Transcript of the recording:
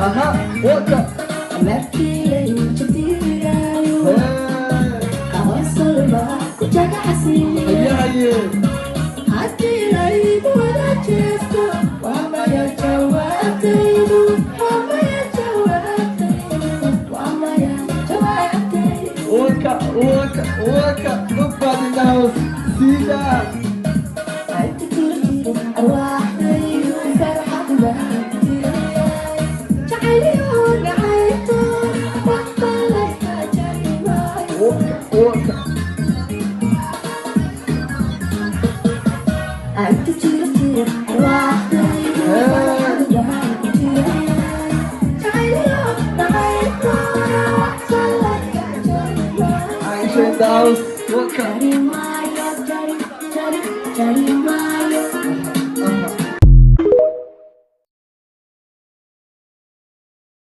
Aha, waka. Markii jabtirayo kawasalba ku jaga xasiin Haye. hadii ay wada jeesto waa maya jawaabtaydu waa maya jawaabtaydu waa maya jawaabtaydu Waka, waka, waka. Nobody in the house. See that? أنت تريد أرواحي وفرحة بهدي جعلي ونعيت وطلعت جريماي Waka, waka. أنت تريد أرواحي وفرحة بهدي جعلي ونعيت وطلعت جريماي Aisha in the house. Waka. جريماي